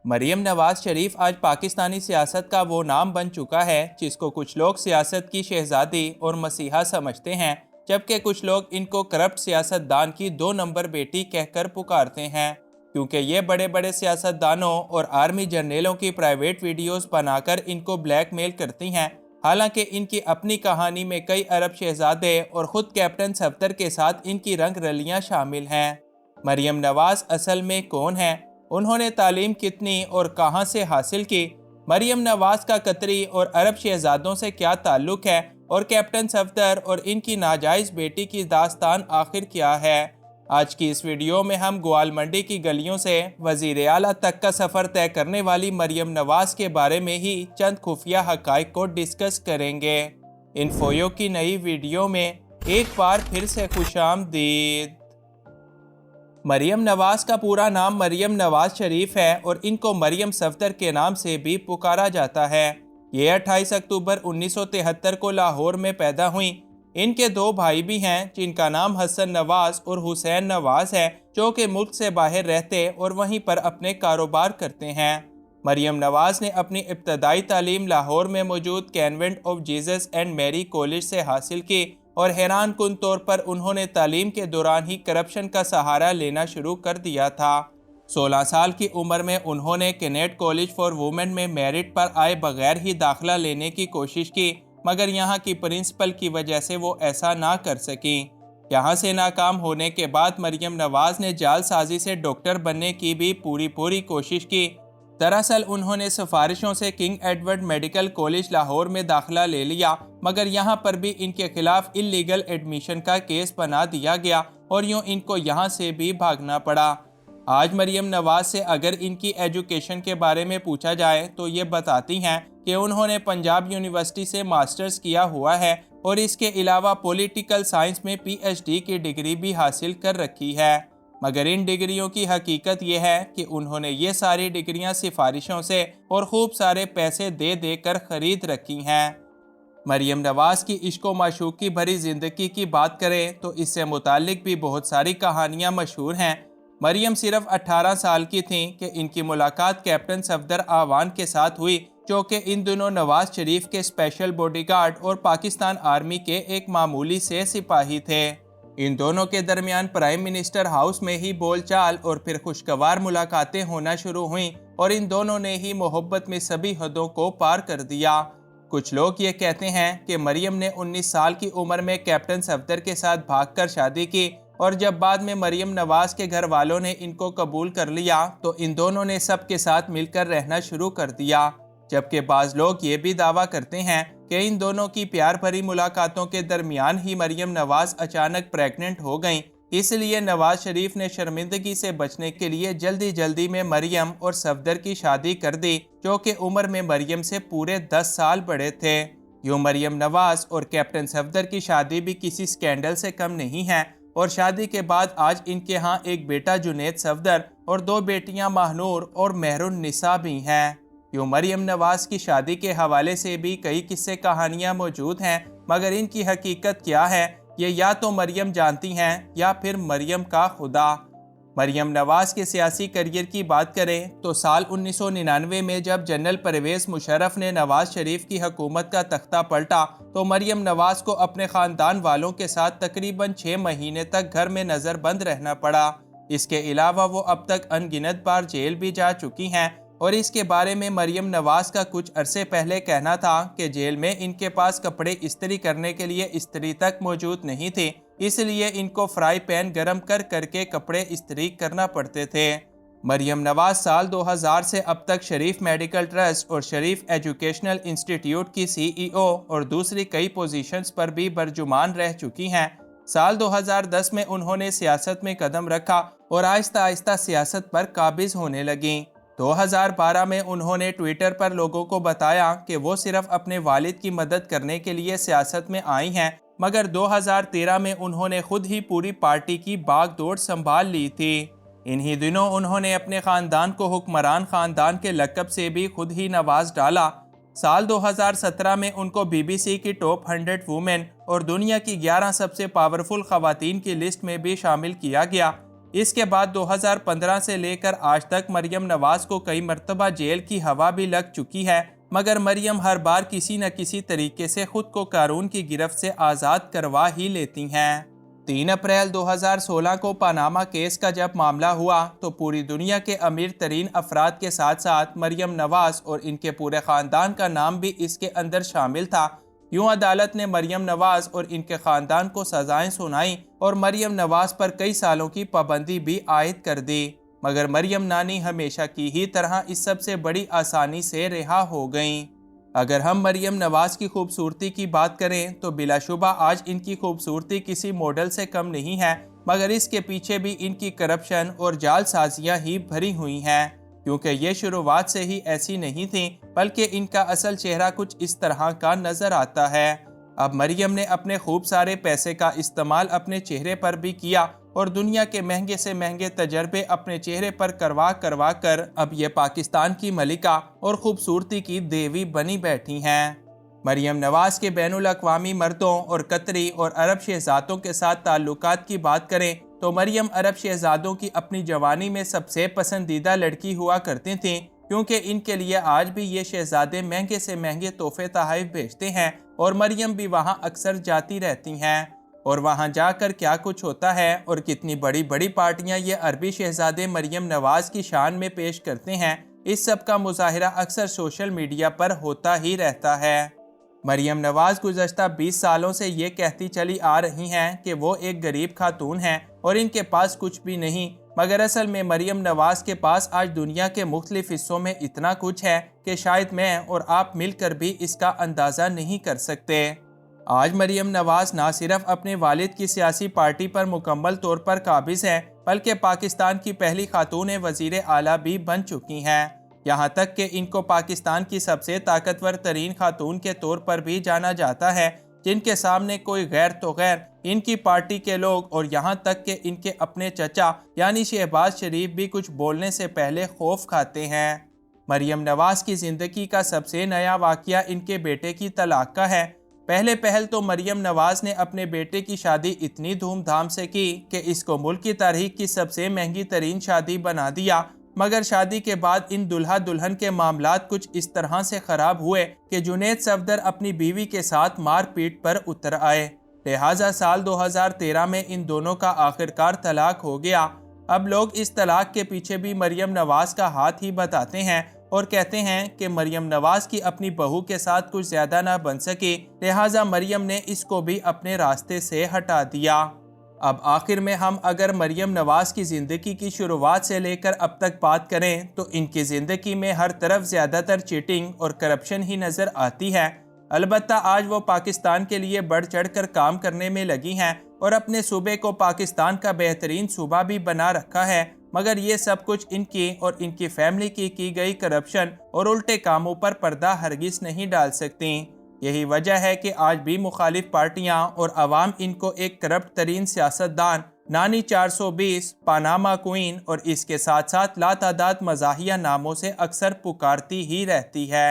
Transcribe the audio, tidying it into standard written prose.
مریم نواز شریف آج پاکستانی سیاست کا وہ نام بن چکا ہے جس کو کچھ لوگ سیاست کی شہزادی اور مسیحا سمجھتے ہیں، جبکہ کچھ لوگ ان کو کرپٹ سیاست دان کی 2 نمبر بیٹی کہہ کر پکارتے ہیں، کیونکہ یہ بڑے بڑے سیاست دانوں اور آرمی جرنیلوں کی پرائیویٹ ویڈیوز بنا کر ان کو بلیک میل کرتی ہیں۔ حالانکہ ان کی اپنی کہانی میں کئی عرب شہزادے اور خود کیپٹن صفدر کے ساتھ ان کی رنگ رلیاں شامل ہیں۔ مریم نواز اصل میں کون ہیں؟ انہوں نے تعلیم کتنی اور کہاں سے حاصل کی؟ مریم نواز کا قطری اور عرب شہزادوں سے کیا تعلق ہے؟ اور کیپٹن صفدر اور ان کی ناجائز بیٹی کی داستان آخر کیا ہے؟ آج کی اس ویڈیو میں ہم گوال منڈی کی گلیوں سے وزیر اعلیٰ تک کا سفر طے کرنے والی مریم نواز کے بارے میں ہی چند خفیہ حقائق کو ڈسکس کریں گے۔ انفویو کی نئی ویڈیو میں ایک بار پھر سے خوش آمدید۔ مریم نواز کا پورا نام مریم نواز شریف ہے اور ان کو مریم صفدر کے نام سے بھی پکارا جاتا ہے۔ یہ 28 اکتوبر 1973 کو لاہور میں پیدا ہوئیں۔ ان کے 2 بھائی بھی ہیں جن کا نام حسن نواز اور حسین نواز ہے، جو کہ ملک سے باہر رہتے اور وہیں پر اپنے کاروبار کرتے ہیں۔ مریم نواز نے اپنی ابتدائی تعلیم لاہور میں موجود کانوینٹ آف جیزس اینڈ میری کالج سے حاصل کی اور حیران کن طور پر انہوں نے تعلیم کے دوران ہی کرپشن کا سہارا لینا شروع کر دیا تھا۔ 16 سال کی عمر میں انہوں نے کینیٹ کالج فار وومن میں میرٹ پر آئے بغیر ہی داخلہ لینے کی کوشش کی، مگر یہاں کی پرنسپل کی وجہ سے وہ ایسا نہ کر سکیں۔ یہاں سے ناکام ہونے کے بعد مریم نواز نے جعل سازی سے ڈاکٹر بننے کی بھی پوری کوشش کی۔ دراصل انہوں نے سفارشوں سے king Edward medical college Lahore میں داخلہ لے لیا، مگر یہاں پر بھی ان کے خلاف اللیگل ایڈمیشن کا کیس بنا دیا گیا اور یوں ان کو یہاں سے بھی بھاگنا پڑا۔ آج مریم نواز سے اگر ان کی ایجوکیشن کے بارے میں پوچھا جائے تو یہ بتاتی ہیں کہ انہوں نے پنجاب یونیورسٹی سے ماسٹرز کیا ہوا ہے اور اس کے علاوہ پولیٹیکل سائنس میں پی ایچ ڈی کی ڈگری بھی حاصل کر رکھی ہے، مگر ان ڈگریوں کی حقیقت یہ ہے کہ انہوں نے یہ ساری ڈگریاں سفارشوں سے اور خوب سارے پیسے دے کر خرید رکھی ہیں۔ مریم نواز کی عشق و معشوق کی بھری زندگی کی بات کریں تو اس سے متعلق بھی بہت ساری کہانیاں مشہور ہیں۔ مریم صرف 18 سال کی تھیں کہ ان کی ملاقات کیپٹن صفدر اعوان کے ساتھ ہوئی، جو کہ ان دنوں نواز شریف کے اسپیشل باڈی گارڈ اور پاکستان آرمی کے ایک معمولی سے سپاہی تھے۔ ان دونوں کے درمیان پرائم منسٹر ہاؤس میں ہی بول چال اور پھر خوشگوار ملاقاتیں ہونا شروع ہوئیں اور ان دونوں نے ہی محبت میں سبھی حدوں کو پار کر دیا۔ کچھ لوگ یہ کہتے ہیں کہ مریم نے 19 سال کی عمر میں کیپٹن صفدر کے ساتھ بھاگ کر شادی کی اور جب بعد میں مریم نواز کے گھر والوں نے ان کو قبول کر لیا تو ان دونوں نے سب کے ساتھ مل کر رہنا شروع کر دیا، جبکہ بعض لوگ یہ بھی دعویٰ کرتے ہیں کہ ان دونوں کی پیار بھری ملاقاتوں کے درمیان ہی مریم نواز اچانک پریگننٹ ہو گئیں، اس لیے نواز شریف نے شرمندگی سے بچنے کے لیے جلدی میں مریم اور صفدر کی شادی کر دی، جو کہ عمر میں مریم سے پورے 10 سال بڑے تھے۔ یوں مریم نواز اور کیپٹن صفدر کی شادی بھی کسی سکینڈل سے کم نہیں ہے اور شادی کے بعد آج ان کے ہاں ایک بیٹا جنید صفدر اور 2 بیٹیاں ماہنور اور مہر النساء بھی ہیں۔ یوں مریم نواز کی شادی کے حوالے سے بھی کئی قصے کہانیاں موجود ہیں، مگر ان کی حقیقت کیا ہے یہ یا تو مریم جانتی ہیں یا پھر مریم کا خدا۔ مریم نواز کے سیاسی کیریئر کی بات کریں تو سال 1999 میں جب جنرل پرویز مشرف نے نواز شریف کی حکومت کا تختہ پلٹا تو مریم نواز کو اپنے خاندان والوں کے ساتھ تقریباً 6 مہینے تک گھر میں نظر بند رہنا پڑا۔ اس کے علاوہ وہ اب تک ان گنت بار جیل بھی جا چکی ہیں اور اس کے بارے میں مریم نواز کا کچھ عرصے پہلے کہنا تھا کہ جیل میں ان کے پاس کپڑے استری کرنے کے لیے استری تک موجود نہیں تھی، اس لیے ان کو فرائی پین گرم کر کے کپڑے استری کرنا پڑتے تھے۔ مریم نواز سال 2000 سے اب تک شریف میڈیکل ٹرسٹ اور شریف ایجوکیشنل انسٹیٹیوٹ کی CEO اور دوسری کئی پوزیشنز پر بھی برجمان رہ چکی ہیں۔ سال 2010 میں انہوں نے سیاست میں قدم رکھا اور آہستہ سیاست پر قابض ہونے لگیں۔ 2012 میں انہوں نے ٹویٹر پر لوگوں کو بتایا کہ وہ صرف اپنے والد کی مدد کرنے کے لیے سیاست میں آئی ہیں، مگر 2013 میں انہوں نے خود ہی پوری پارٹی کی باغ دوڑ سنبھال لی تھی۔ انہی دنوں انہوں نے اپنے خاندان کو حکمران خاندان کے لقب سے بھی خود ہی نواز ڈالا۔ سال 2017 میں ان کو BBC کی ٹاپ 100 وومن اور دنیا کی 11 سب سے پاورفل خواتین کی لسٹ میں بھی شامل کیا گیا۔ اس کے بعد 2015 سے لے کر آج تک مریم نواز کو کئی مرتبہ جیل کی ہوا بھی لگ چکی ہے، مگر مریم ہر بار کسی نہ کسی طریقے سے خود کو قانون کی گرفت سے آزاد کروا ہی لیتی ہیں۔ 3 اپریل 2016 کو پاناما کیس کا جب معاملہ ہوا تو پوری دنیا کے امیر ترین افراد کے ساتھ ساتھ مریم نواز اور ان کے پورے خاندان کا نام بھی اس کے اندر شامل تھا۔ یوں عدالت نے مریم نواز اور ان کے خاندان کو سزائیں سنائیں اور مریم نواز پر کئی سالوں کی پابندی بھی عائد کر دی، مگر مریم نانی ہمیشہ کی ہی طرح اس سب سے بڑی آسانی سے رہا ہو گئیں۔ اگر ہم مریم نواز کی خوبصورتی کی بات کریں تو بلا شبہ آج ان کی خوبصورتی کسی ماڈل سے کم نہیں ہے، مگر اس کے پیچھے بھی ان کی کرپشن اور جعل سازیاں ہی بھری ہوئی ہیں، کیونکہ یہ شروعات سے ہی ایسی نہیں تھیں، بلکہ ان کا اصل چہرہ کچھ اس طرح کا نظر آتا ہے۔ اب مریم نے اپنے خوب سارے پیسے کا استعمال اپنے چہرے پر بھی کیا اور دنیا کے مہنگے سے مہنگے تجربے اپنے چہرے پر کروا کر اب یہ پاکستان کی ملکہ اور خوبصورتی کی دیوی بنی بیٹھی ہیں۔ مریم نواز کے بین الاقوامی مردوں اور قطری اور عرب شہزادوں کے ساتھ تعلقات کی بات کریں تو مریم عرب شہزادوں کی اپنی جوانی میں سب سے پسندیدہ لڑکی ہوا کرتی تھیں، کیونکہ ان کے لیے آج بھی یہ شہزادے مہنگے سے مہنگے تحفے تحائف بھیجتے ہیں اور مریم بھی وہاں اکثر جاتی رہتی ہیں۔ اور وہاں جا کر کیا کچھ ہوتا ہے اور کتنی بڑی بڑی پارٹیاں یہ عربی شہزادے مریم نواز کی شان میں پیش کرتے ہیں، اس سب کا مظاہرہ اکثر سوشل میڈیا پر ہوتا ہی رہتا ہے۔ مریم نواز گزشتہ 20 سالوں سے یہ کہتی چلی آ رہی ہیں کہ وہ ایک غریب خاتون ہیں اور ان کے پاس کچھ بھی نہیں، مگر اصل میں مریم نواز کے پاس آج دنیا کے مختلف حصوں میں اتنا کچھ ہے کہ شاید میں اور آپ مل کر بھی اس کا اندازہ نہیں کر سکتے۔ آج مریم نواز نہ صرف اپنے والد کی سیاسی پارٹی پر مکمل طور پر قابض ہے، بلکہ پاکستان کی پہلی خاتون وزیر اعلیٰ بھی بن چکی ہیں۔ یہاں تک کہ ان کو پاکستان کی سب سے طاقتور ترین خاتون کے طور پر بھی جانا جاتا ہے، جن کے سامنے کوئی غیر تو غیر ان کی پارٹی کے لوگ اور یہاں تک کہ ان کے اپنے چچا یعنی شہباز شریف بھی کچھ بولنے سے پہلے خوف کھاتے ہیں۔ مریم نواز کی زندگی کا سب سے نیا واقعہ ان کے بیٹے کی طلاق کا ہے۔ پہل تو مریم نواز نے اپنے بیٹے کی شادی اتنی دھوم دھام سے کی کہ اس کو ملک کی تاریخ کی سب سے مہنگی ترین شادی بنا دیا، مگر شادی کے بعد ان دلہا دلہن کے معاملات کچھ اس طرح سے خراب ہوئے کہ جنید صفدر اپنی بیوی کے ساتھ مار پیٹ پر اتر آئے، لہٰذا سال 2013 میں ان دونوں کا آخرکار طلاق ہو گیا۔ اب لوگ اس طلاق کے پیچھے بھی مریم نواز کا ہاتھ ہی بتاتے ہیں اور کہتے ہیں کہ مریم نواز کی اپنی بہو کے ساتھ کچھ زیادہ نہ بن سکی، لہٰذا مریم نے اس کو بھی اپنے راستے سے ہٹا دیا۔ اب آخر میں ہم اگر مریم نواز کی زندگی کی شروعات سے لے کر اب تک بات کریں تو ان کی زندگی میں ہر طرف زیادہ تر چیٹنگ اور کرپشن ہی نظر آتی ہے۔ البتہ آج وہ پاکستان کے لیے بڑھ چڑھ کر کام کرنے میں لگی ہیں اور اپنے صوبے کو پاکستان کا بہترین صوبہ بھی بنا رکھا ہے، مگر یہ سب کچھ ان کی اور ان کی فیملی کی گئی کرپشن اور الٹے کاموں پر پردہ ہرگز نہیں ڈال سکتی۔ یہی وجہ ہے کہ آج بھی مخالف پارٹیاں اور عوام ان کو ایک کرپٹ ترین سیاستدان، نانی 420، پاناما کوئین اور اس کے ساتھ ساتھ لاتعداد مزاحیہ ناموں سے اکثر پکارتی ہی رہتی ہے۔